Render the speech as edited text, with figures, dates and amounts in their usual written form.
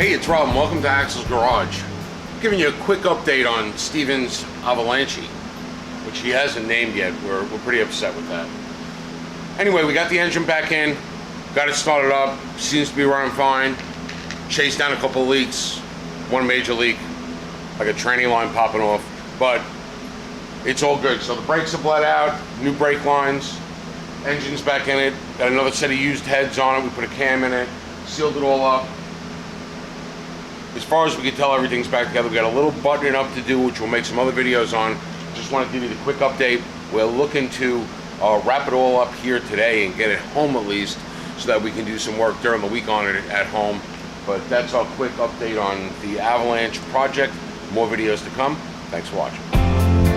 Hey, it's Rob and welcome to Axel's Garage. I'm giving you a quick update on Steven's Avalanche, which he hasn't named yet. We're pretty upset with that. Anyway, we got the engine back in, got it started up, seems to be running fine. Chased down a couple of leaks, one major leak, like a tranny line popping off, but it's all good. So the brakes are bled out, new brake lines, engine's back in it, got another set of used heads on it, we put a cam in it, sealed it all up. As far as we can tell, everything's back together. We got a little buttoning up to do, which we'll make some other videos on. Just want to give you the quick update. We're looking to wrap it all up here today and get it home at least, so that we can do some work during the week on it at home. But that's our quick update on the Avalanche project. More videos to come. Thanks for watching.